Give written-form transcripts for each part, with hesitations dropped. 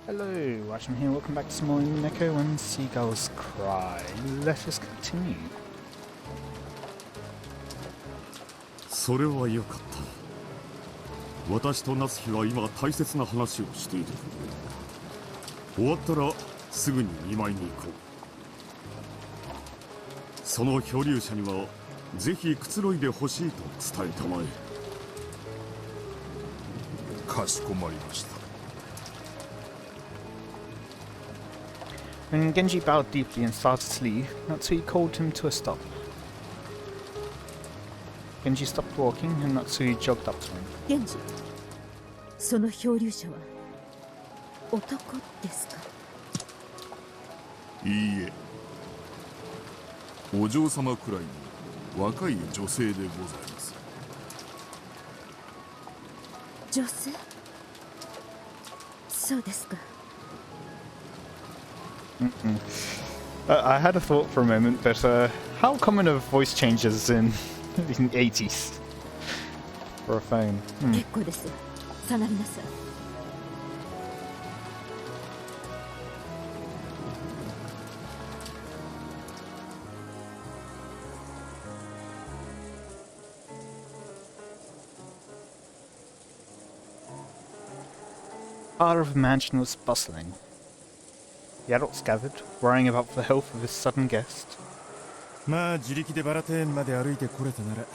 Hello, Watem here, welcome back to some more Umineko When Seagulls Cry. Let us continue. それはよかった。私と夏日は今大切な話をしている。終わったらすぐに見舞いに行こう。その漂流者にはぜひくつろいでほしいと伝えたまえ。かしこまりました。 When Genji bowed deeply and started to leave, Natsui called him to a stop. Genji stopped walking and Natsui jogged up to him. Genji, その漂流者は男ですか？いいえ、お嬢様くらいの若い女性でございます。女性？そうですか。 I had a thought for a moment, but how common are voice changes in the 80s for a phone? 結構です。下がりなさい。Part of the mansion was bustling. The adults gathered, worrying about the health of his sudden guest. まあ自力でバラテーンまで歩いてこれたなら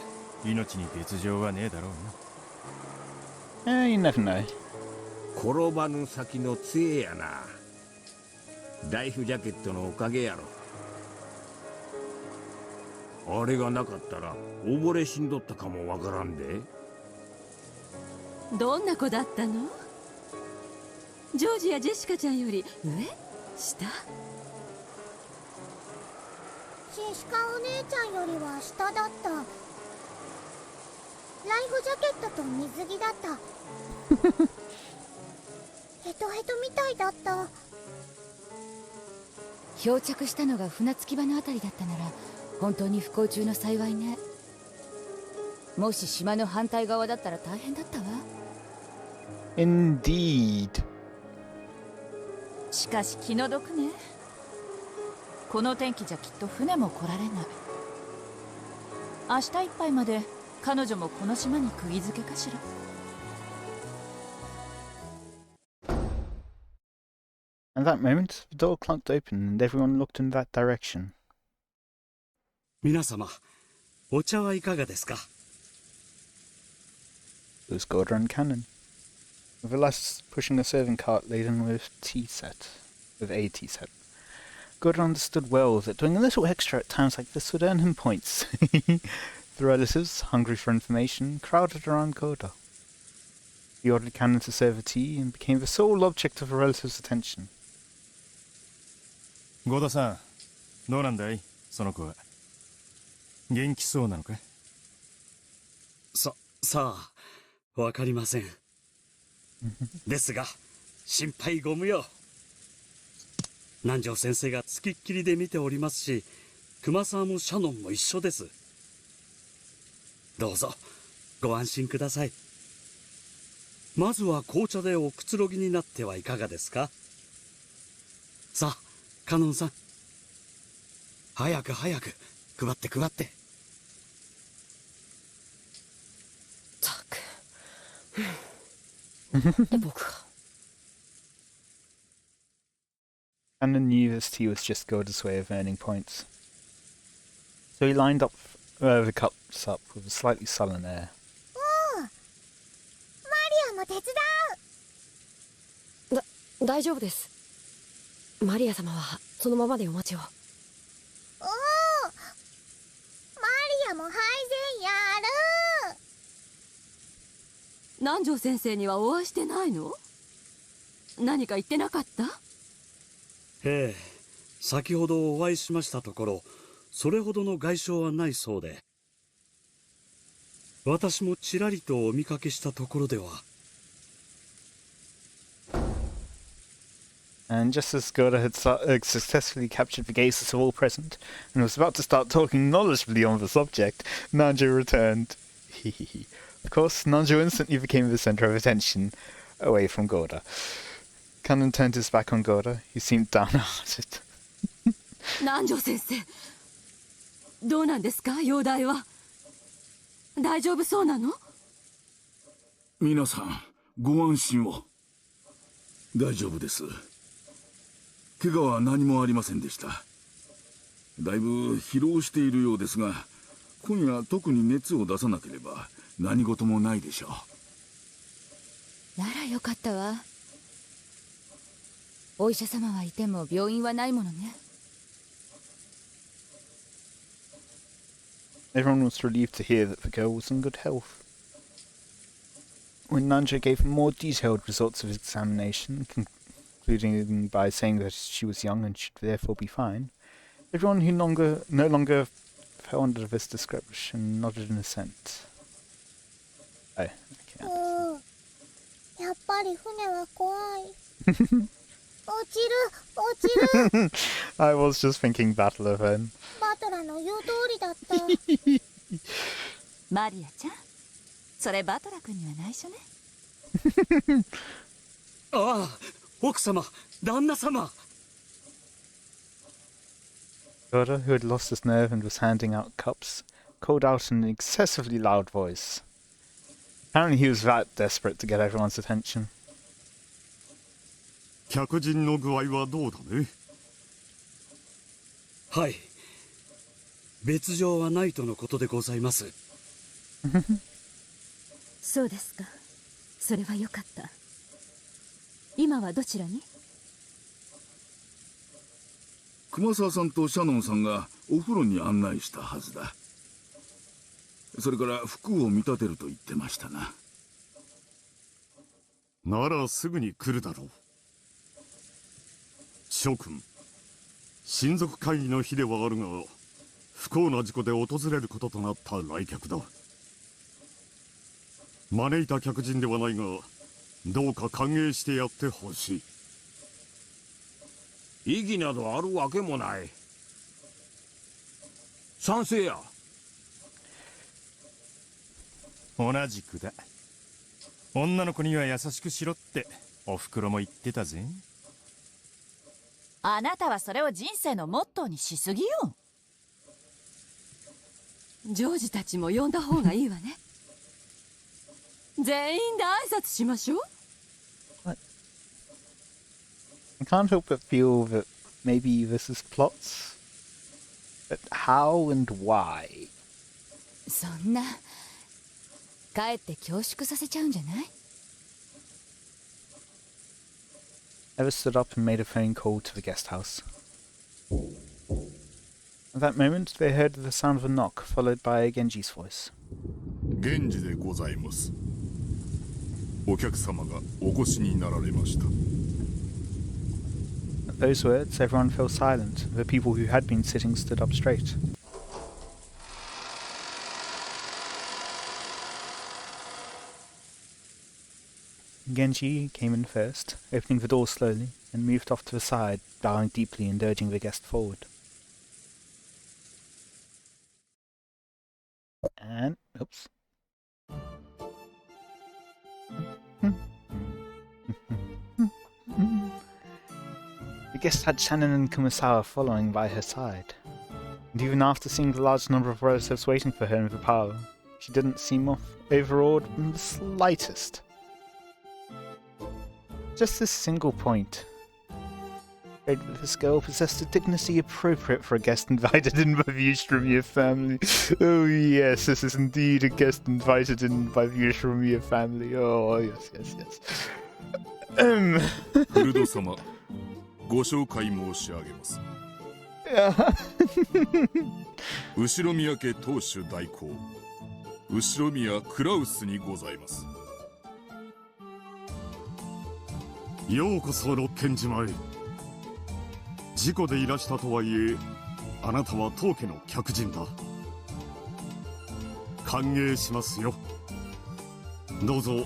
命に別状はねえだろうな。You never know. 転ばぬ先の杖やな。ライフジャケットのおかげやろ。あれがなかったら溺れ死んどったかもわからんで。どんな子だったの？ジョージやジェシカちゃんより上？下？ジェシカお姉ちゃんよりは下だった。ライフジャケットと水着だった。ヘトヘトみたいだった。漂着したのが船着き場のあたりだったなら本当に不幸中の幸いね。もし島の反対側だったら大変だったわ。 Indeed. しかし気の毒ね。この天気じゃきっと船も来られない。明日いっぱいまで彼女もこの島に釘付けかしら。At that moment, the door clunked open and everyone looked in that direction. 皆様、お茶はいかがですか? It was Gorda and Cannon, with Elias pushing a serving cart laden with a tea set. Gorda understood well that doing a little extra at times like this would earn him points. The relatives, hungry for information, crowded around Gorda. He ordered Cannon to serve her tea and became the sole object of the relatives' attention. ゴダさん、どうなんだいその子は。元気そうなのか？さあ、わかりません。ですが、心配ご無用。南條先生がつきっきりで見ておりますし、熊沢もシャノンも一緒です。どうぞ、ご安心ください。まずは紅茶でおくつろぎになってはいかがですか？さあ、カノンさん。早く配って。たく。僕が。 Cannon knew this tea was just Gorda's way of earning points. So he lined up the cups up with a slightly sullen air. マリアも手伝う。大丈夫です。マリア様はそのままでお待ちを。マリアも配膳やる。南條先生にはお会いしてないの？何か言ってなかった？ええ、先ほどお会いしましたところ、それほどの外傷はないそうで、私もちらりとお見かけしたところでは。And just as Gorda had successfully captured the gazes of all present, and was about to start talking knowledgeably on the subject, Nanjo returned. Of course, Nanjo instantly became the centre of attention, away from Gorda. Cannon turned his back on Goda. He seemed downhearted. 南條先生、どうなんですか、容体は。大丈夫そうなの？皆さんご安心を。大丈夫です。怪我は何もありませんでした。だいぶ疲労しているようですが、今夜特に熱を出さなければ何事もないでしょう。ならよかったわ。お医者様はいても病院はないものね。Everyone was relieved to hear that the girl was in good health. When Nanja gave more detailed results of his examination, concluding by saying that she was young and should therefore be fine, everyone who no longer fell under this description nodded in assent. Oh, okay. やっぱり船は怖い。落ちる落ちる。I was just thinking Battle of N. バトラの言う通りだった。マリアちゃん、それバトラ君には内緒ね。ああ、奥様、旦那様。Goda, who had lost his nerve and was handing out cups, called out in an excessively loud voice. Apparently he was that desperate to get everyone's attention. 客人の具合はどうだね。はい、別状はないとのことでございます。そうですか。それはよかった。今はどちらに？熊沢さんとシャノンさんがお風呂に案内したはずだ。それから服を見立てると言ってましたな。ならすぐに来るだろう。諸君、親族会議の日ではあるが、不幸な事故で訪れることとなった来客だ。招いた客人ではないが、どうか歓迎してやってほしい。意義などあるわけもない。賛成や。同じくだ。女の子には優しくしろっておふくろも言ってたぜ。あなたはそれを人生のモットーにしすぎよ。ジョージたちも呼んだ方がいいわね。全員で挨拶しましょう。I can't help but feel that maybe this is plots. But how and why? そんな、かえって恐縮させちゃうんじゃない？ Eva stood up and made a phone call to the guest house. At that moment, they heard the sound of a knock, followed by Genji's voice. 源氏でございます。お客様がお越しになられました。At those words, everyone fell silent. The people who had been sitting stood up straight. Genji came in first, opening the door slowly, and moved off to the side, bowing deeply and urging the guest forward. And, oops. The guest had Shannon and Kumasawa following by her side, and even after seeing the large number of relatives waiting for her in the parlour, she didn't seem overawed in the slightest. Just this single point. This girl possessed a dignity appropriate for a guest invited in by the Ushiramiya family. Oh yes, this is indeed a guest invited in by the Ushiramiya family. Oh yes, yes, yes. フルド様、ご紹介申し上げます。後ろ宮家当主代行、後ろ宮クラウスにございます。ようこそ六軒島へ。事故でいらしたとはいえ、あなたは当家の客人だ。歓迎しますよ。どうぞ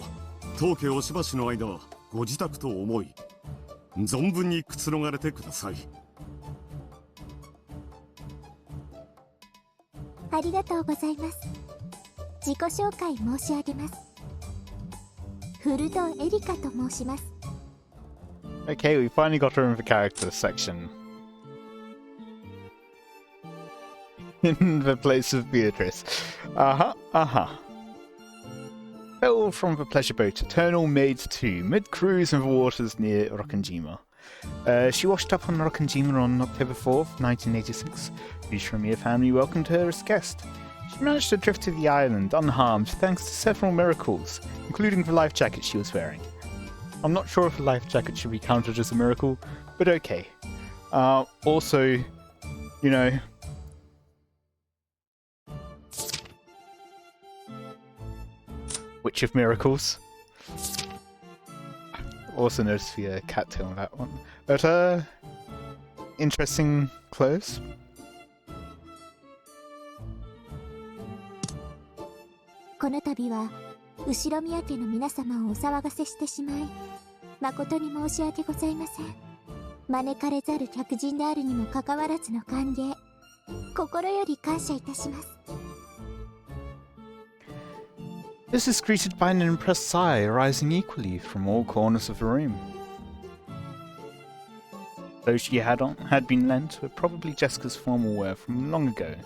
当家おしばしの間ご自宅と思い、存分にくつろがれてください。ありがとうございます。自己紹介申し上げます。フルドエリカと申します。Okay, we finally got her in the character section. In the place of Beatrice. Fell from the pleasure boat, Eternal Maid 2, mid-cruise in the waters near Rokkanjima. She washed up on Rokkanjima on October 4th, 1986. The Shremia family welcomed her as guest. She managed to drift to the island unharmed thanks to several miracles, including the life jacket she was wearing. I'm not sure if the life jacket should be counted as a miracle, but okay. Also, you know... Witch of Miracles. Also noticed the cattail on that one. But, interesting clothes. この度は後ろ宮家の皆様をお騒がせしてしまい誠に申し訳ございません。招かれざる客人であるにもかかわらずの歓迎、心より感謝いたします。 This is greeted by an impressed sigh arising equally from all corners of the room. Those she had on had been lent were probably Jessica's formal wear from long ago.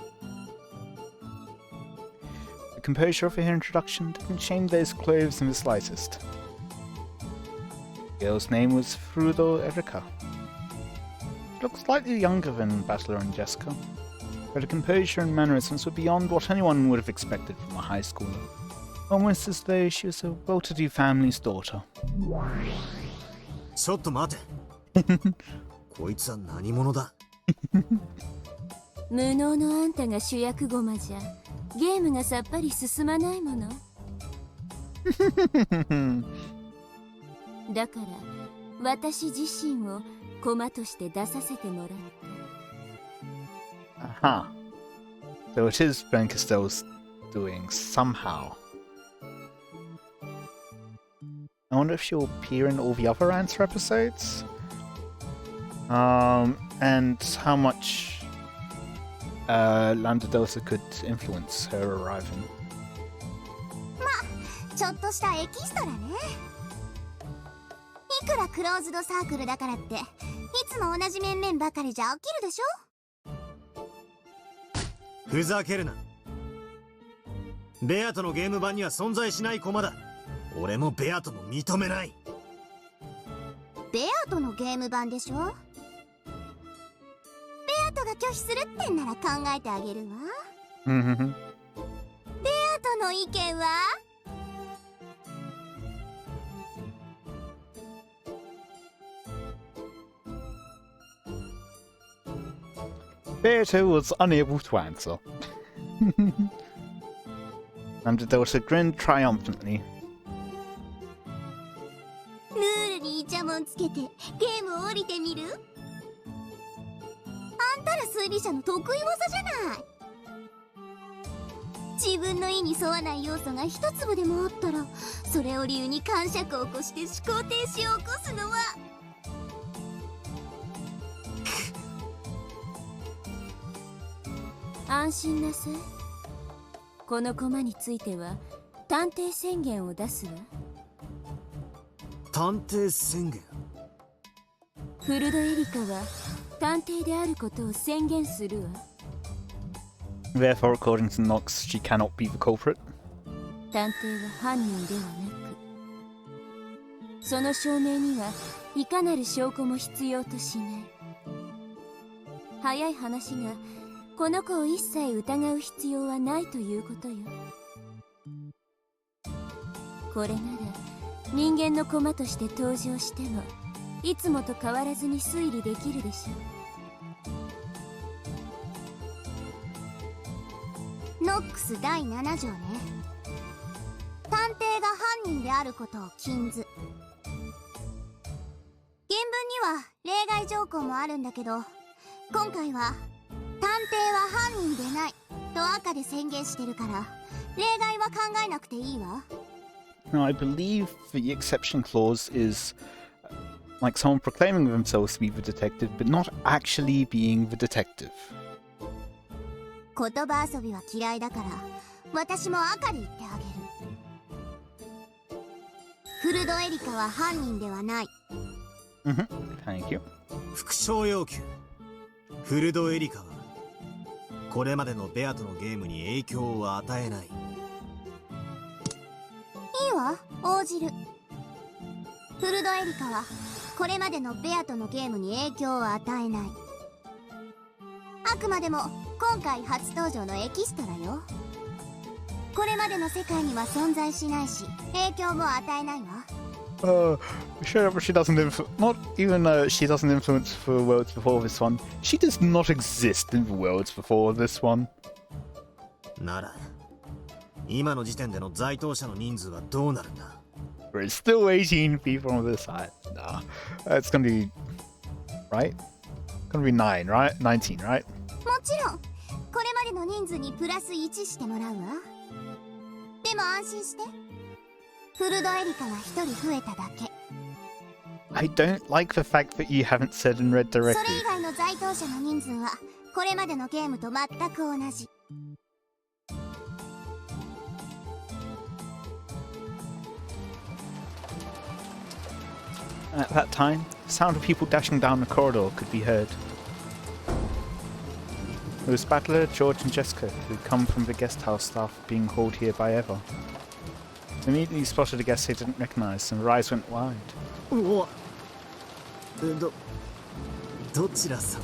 The composure of her introduction didn't shame those clothes in the slightest. The girl's name was Furudo Erika. She looked slightly younger than Battler and Jessica, but her composure and mannerisms were beyond what anyone would have expected from a high schooler. Almost as though she was a well-to-do family's daughter. ちょっと待て。こいつは何者だ。無能のあんたが主役駒じゃゲームがさっぱり進まないもの。だから私自身を駒として出させてもらった。Aha. So it is Ben Costello's doing somehow. I wonder if she'll appear in all the other Answer episodes? And how much Lambda Delta could influence her arriving. まあ、ちょっとしたエキストラね。いくらクローズドサークルだからって、いつも同じ面々ばかりじゃ飽きるでしょ？ふざけるな。ベアとのゲーム版には存在しない駒だ。俺もベアとも認めない。ベアとのゲーム版でしょ？ベアとが拒否するってんなら考えてあげるわ。ベアとの意見はBeato was unable to answer. Lambda Delta grinned triumphantly. ルールにイチャモンつけてゲームを降りてみる？あんたら推理者の得意技じゃない。自分の意に沿わない要素が一粒でもあったらそれを理由に感触を起こして思考停止を起こすのは安心なさい。このコマについては探偵宣言を出すわ。探偵宣言？フルドエリカは探偵であることを宣言するわ。Therefore, according to Nox, she cannot be the culprit. 探偵は犯人ではなく、その証明にはいかなる証拠も必要としない。早い話がこの子を一切疑う必要はないということよ。これなら人間の駒として登場してもいつもと変わらずに推理できるでしょう。ノックス第7条ね。探偵が犯人であることを禁ず。原文には例外条項もあるんだけど、今回は探偵は犯人でないと赤で宣言してるから例外は考えなくていいわ。Now, I believe the exception clause is like someone proclaiming themselves to be the detective, but not actually being the detective. 言葉遊びは嫌いだから私も赤で言ってあげる。フルドエリカは犯人ではない。Thank you. 副賞要求。フルドエリカはこれまでのベアとのゲームに影響を与えない。いいわ、応じる。フルドエリカはこれまでのベアとのゲームに影響を与えない。あくまでも今回初登場のエキストラよ。これまでの世界には存在しないし影響も与えないわ。She doesn't not even she doesn't influence the worlds before this one. She does not exist in the worlds before this one. なら今の時点での在当者の人数はどうなるんだ。 There's still 18 people on this side. Nah, it's gonna be right. Gonna be 9, right? 19, right? もちろんこれまでの人数にプラス1してもらうわ。でも安心して、フルドエリカが1人増えただけ。 I don't like the fact that you haven't said and read そ directly. れ以外の在当者の人数はこれまでのゲームと全く同じ。At that time, the sound of people dashing down the corridor could be heard. It was Battler, George and Jessica, who had come from the guest house staff being hauled here by Eva. They immediately spotted a guest they didn't recognise, and their eyes went wide. おわどちらさん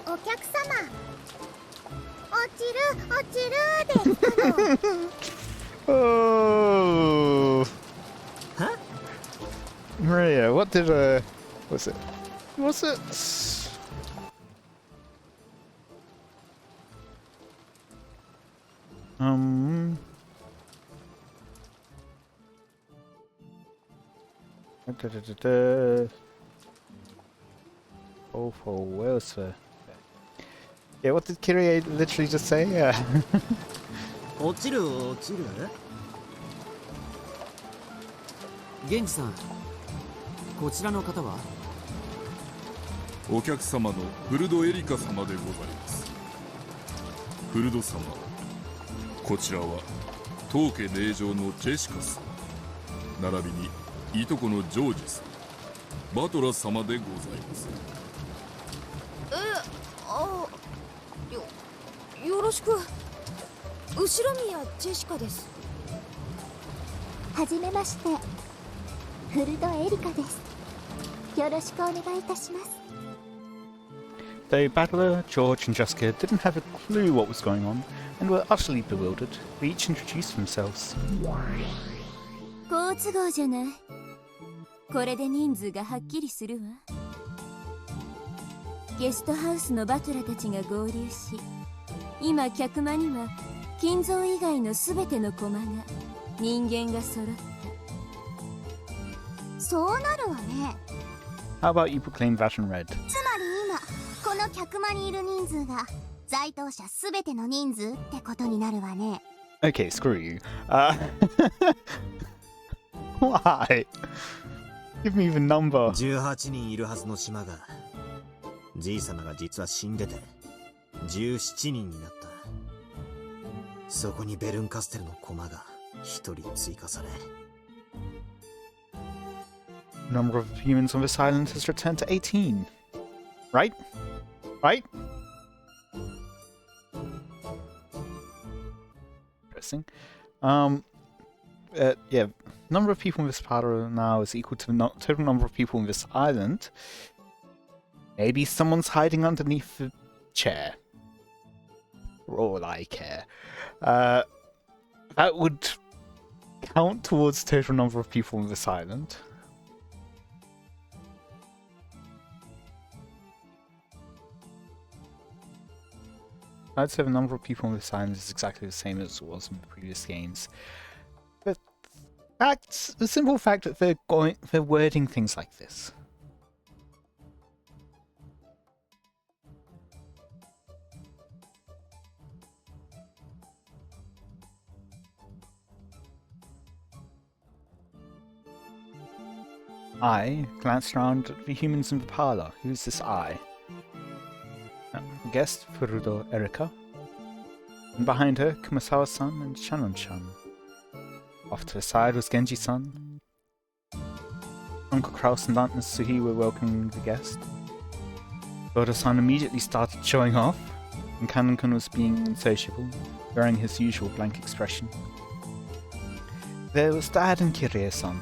お客様、落ちるですの。Oh! Huh? Maria, what did was it? Was it? Oh, for where's the? Yeah, what did Kyrie literally just say? Yeah. 落ちる源氏さん、こちらの方は？お客様のフルドエリカ様でございます。フルド様、こちらは当家令嬢のジェシカさん、並びにいとこのジョージさん、バトラ様でございます。よろしく。後ろ宮ジェシカです。はじめまして、フルドエリカです。よろしくお願いいたします。Though Battler, George and Jessica didn't have a clue what was going on and were utterly bewildered, they each introduced themselves. 好都合じゃない。これで人数がはっきりするわ。ゲストハウスのバトラたちが合流し、今客間には金蔵以外のすべての駒が人間が揃った。そうなるわね。 How about you proclaim that in red? つまり今この客間にいる人数が在当者すべての人数ってことになるわね。 Okay, screw you. Why? Give me the number. 18人いるはずの島が、じい様が実は死んでて17人になった。そこにベルンカステルの駒が1人追加され、 The number of humans on this island has returned to 18. Right? Right? Interesting. Yeah, number of people in this part now is equal to the total number of people in this island. Maybe someone's hiding underneath the chair. For all I care. That would count towards total number of people on this island. I'd say the number of people on this island is exactly the same as it was in the previous games. But the simple fact that they're wording things like this. I glanced around at the humans in the parlor. Who's this I? Guest Furudo Erika. And behind her, Kumasawa-san and Shannon-chan. Off to the side was Genji-san. Uncle Kraus and Aunt Natsuhi were welcoming the guest. Goda-san immediately started showing off, and Kanon-kun was being insatiable, wearing his usual blank expression. There was Dad and Kirie-san,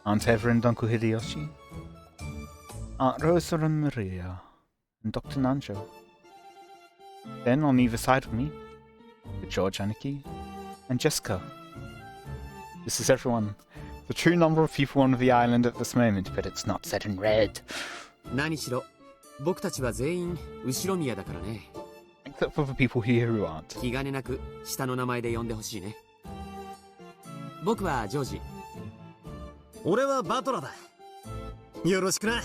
Aunt Eva and Uncle Hideyoshi, Aunt Rosa and Maria, and Dr. Nanjo. Then on either side of me, were George Aniki and Jessica. This is everyone. The true number of people on the island at this moment, but it's not set in red. 何しろ僕たちは全員後ろ宮だからね。Except for the people here who aren't. 気兼ねなく下の名前で呼んでほしいね。僕はジョージ。俺はバトラだ。よろしくな。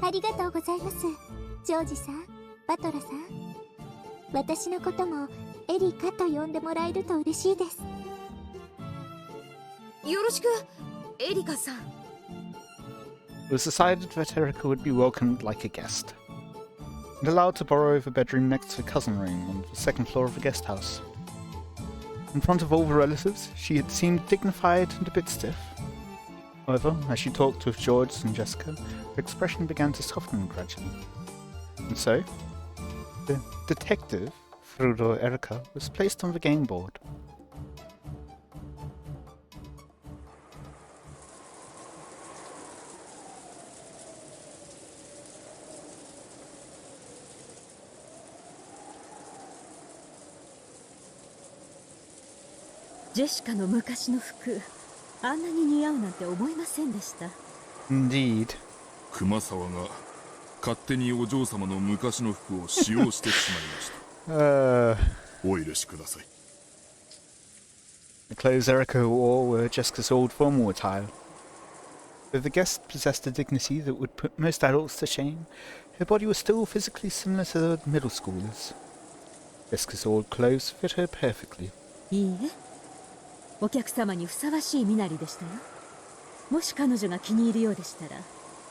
ありがとうございます。ジョージさん、バトラさん。私のこともエリカと呼んでもらえると嬉しいです。よろしく、エリカさん。It was decided that Erika would be welcomed like a guest, and allowed to borrow the bedroom next to the cousin room on the second floor of the guest house. In front of all the relatives, she had seemed dignified and a bit stiff. However, as she talked with George and Jessica, her expression began to soften gradually. And so, the detective, Furudo Erika, was placed on the game board. Jessica の昔の服、あんなに似合うなんて思いませんでした。Indeed. 熊沢が勝手にお嬢様の昔の服を使用してしまいました。お許しください。The clothes Erika wore were Jessica's old formal attire. Though the guest possessed a dignity that would put most adults to shame, her body was still physically similar to the middle schoolers. Jessica's old clothes fit her perfectly. いいえ、お客様にふさわしい身なりでしたよ。もし彼女が気に入るようでしたら、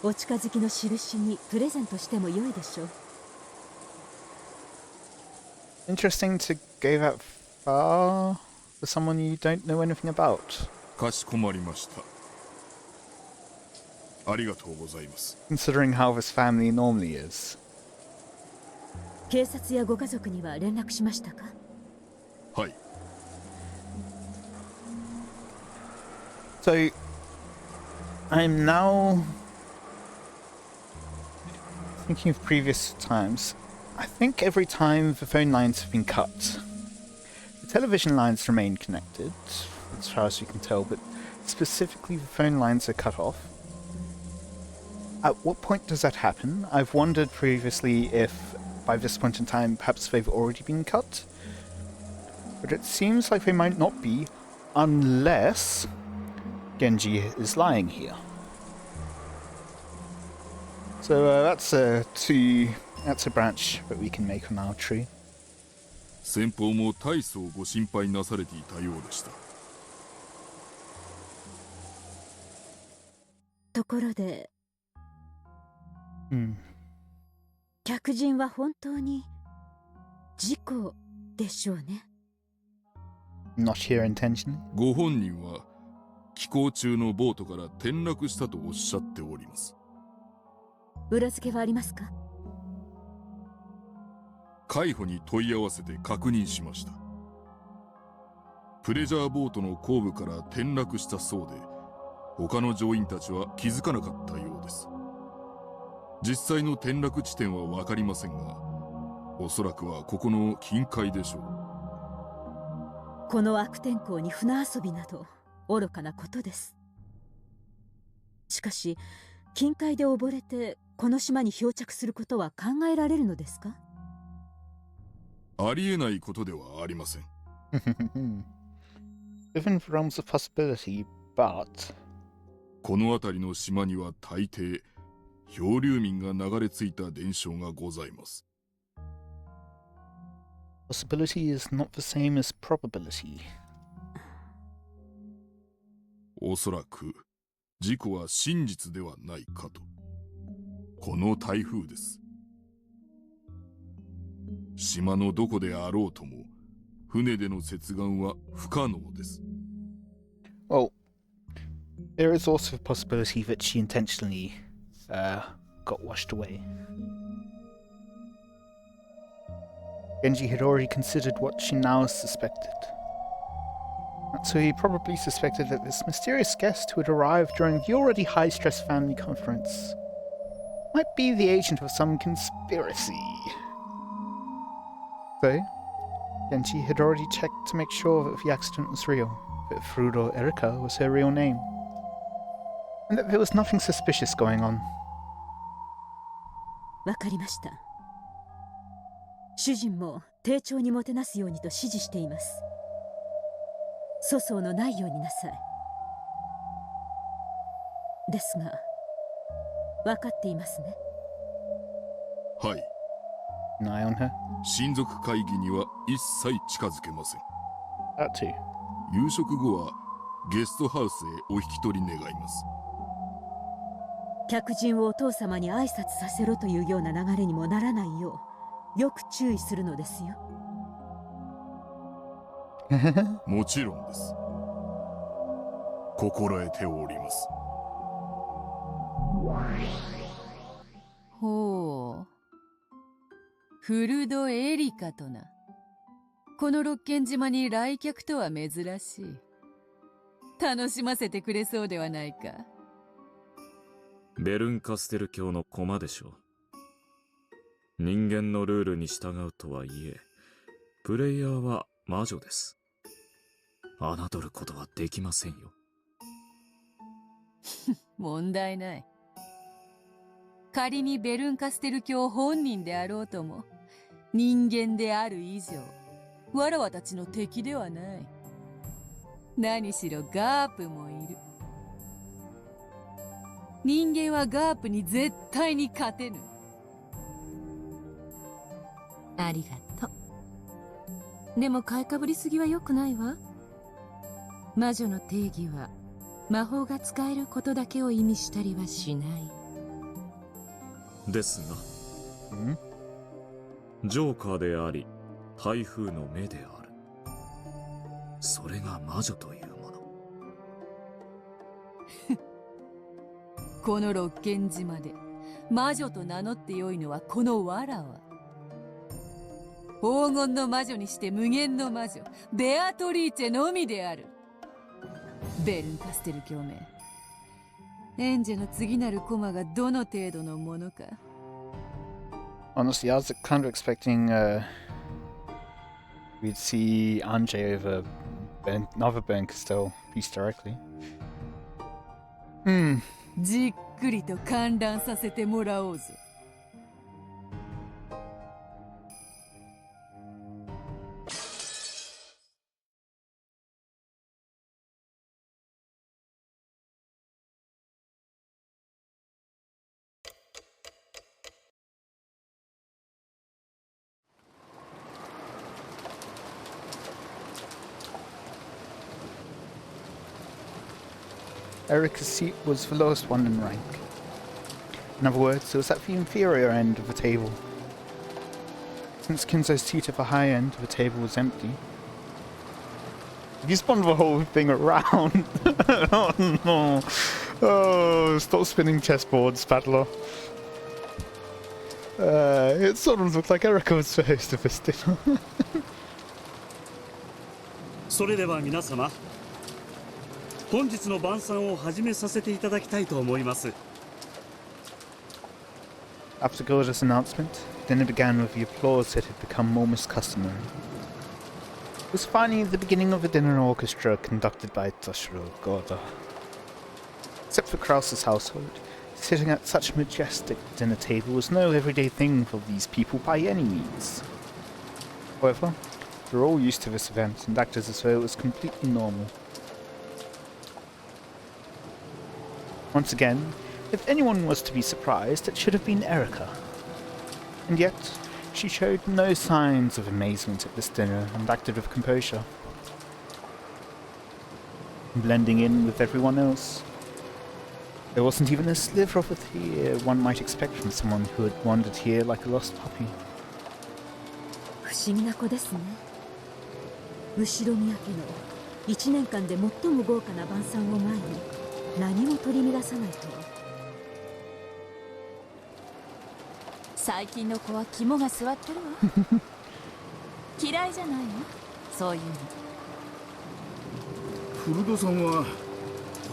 お近づきの印にプレゼントしても良いでしょう。Interesting to go that far for someone you don't know anything about. かしこまりました。ありがとうございます。Considering how this family normally is. 警察やご家族には連絡しましたか？はい。So, I'm now thinking of previous times. I think every time the phone lines have been cut, the television lines remain connected, as far as you can tell, but specifically the phone lines are cut off. At what point does that happen? I've wondered previously if, by this point in time, perhaps they've already been cut. But it seems like they might not be, unless Genji is lying here. So that's a branch that we can make on our tree. 先方も大層ご心配なされていたようでした。ところで、客人は本当に事故でしょうね。Not here intentionally. ご本人は寄港中のボートから転落したとおっしゃっております。裏付けはありますか？海保に問い合わせて確認しました。プレジャーボートの後部から転落したそうで、他の乗員たちは気づかなかったようです。実際の転落地点は分かりませんが、おそらくはここの近海でしょう。この悪天候に船遊びなど愚かなことです。しかし近海で溺れてこの島に漂着することは考えられるのですか？ありえないことではありません。Within the realms of possibility, but この辺りの島には大抵漂流民が流れ着いた伝承がございます。possibility is not the same as probability. おそらく事故は真実ではないかと。この台風です。島のどこであろうとも船での接岸は不可能です。Well, there is also a possibility that she intentionally got washed away. Genji had already considered what she now suspected. So he probably suspected that this mysterious guest who had arrived during the already high-stress family conference might be the agent of some conspiracy. So, Genji had already checked to make sure that the accident was real, that Furudo Erika was her real name, and that there was nothing suspicious going on. わかりました。主人も丁重にもてなすようにと指示しています。粗相のないようになさい。ですが、分かっていますね。はい。An eye on her? 親族会議には一切近づけません。That too. 夕食後はゲストハウスへお引き取り願います。客人をお父様に挨拶させろというような流れにもならないよう、よく注意するのですよ。もちろんです。心得ております。ほう。フルドエリカとな。この六軒島に来客とは珍しい。楽しませてくれそうではないか。ベルンカステル教の駒でしょう。人間のルールに従うとはいえ、プレイヤーは魔女です。侮ることはできませんよ。問題ない。仮にベルンカステル教本人であろうとも、人間である以上、わらわたちの敵ではない。何しろガープもいる。人間はガープに絶対に勝てぬ。ありがとう。でも買いかぶりすぎは良くないわ。魔女の定義は魔法が使えることだけを意味したりはしない。ですが、ジョーカーであり台風の目である。それが魔女というもの。この六軒島で魔女と名乗ってよいのはこのわらわ。黄金の魔女にして無限の魔女ベアトリーチェのみである。ベルンカステル教名、エンジェの次なるコマがどの程度のものか。Honestly, I was kind of expecting we'd see Anjay over another Burn Castell piece directly. じっくりと観覧させてもらおうぞ。Erika's seat was the lowest one in rank. In other words, it was at the inferior end of the table. Since Kinzo's seat at the high end of the table was empty. You spun the whole thing around! Oh no! Oh, stop spinning chessboards, Paddler. It sort of looked like Erika was the host of this dinner. それでは皆様、本日の晩餐を始めさせていただきたいと思います。After Gorgeous' announcement, dinner began with the applause that had become almost customary. It was finally the beginning of a dinner orchestra conducted by Toshiro Goda. Except for Krause's household, sitting at such a majestic dinner table was no everyday thing for these people by any means. However, they were all used to this event and acted as though it was completely normal. Once again, if anyone was to be surprised, it should have been Erika. And yet, she showed no signs of amazement at this dinner and acted with composure, blending in with everyone else. There wasn't even a sliver of a tear one might expect from someone who had wandered here like a lost puppy. 不思議な子ですね。後ろ宮家の1年間で最も豪華な晩餐を前に何も取り乱さないとは。最近の子は肝が据わってるわ。嫌いじゃないの、そういうの。フルドさんはこ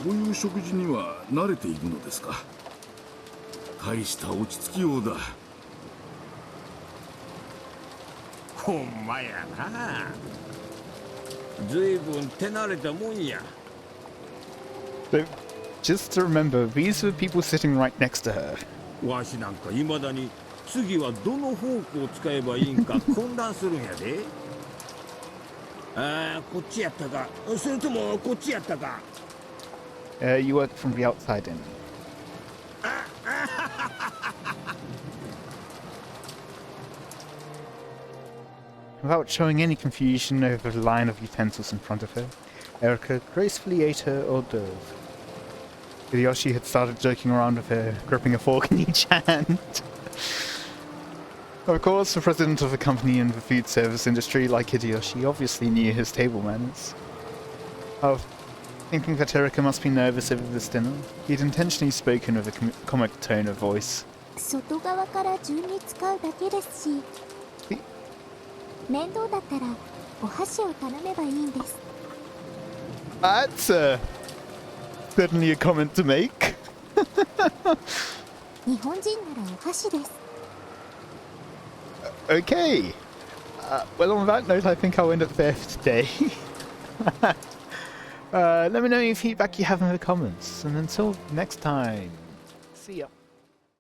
ういう食事には慣れているのですか？大した落ち着きようだ。ほんまやな。ずいぶん手慣れたもんや。 So, just to remember, these were people sitting right next to her. わしなんかいまだに次はどのフォークを使えばいいんか混乱するんやで。ああ、こっちやったか、それともこっちやったか。You work from the outside in. Without showing any confusion over the line of utensils in front of her, Erika gracefully ate her hors d'oeuvre. Hideyoshi had started joking around with her, gripping a fork in each hand. Of course, the president of a company in the food service industry like Hideyoshi obviously knew his table manners. Thinking that Erika must be nervous over this dinner, he'd intentionally spoken with a comic tone of voice. 外側から順に使うだけですし、面倒だったらお箸を頼めばいいんです。 That's certainly a comment to make. 日本人ならお箸です。 Okay. Well, on that note, I think I'll end it there for today. Let me know any feedback you have in the comments, and until next time, see ya.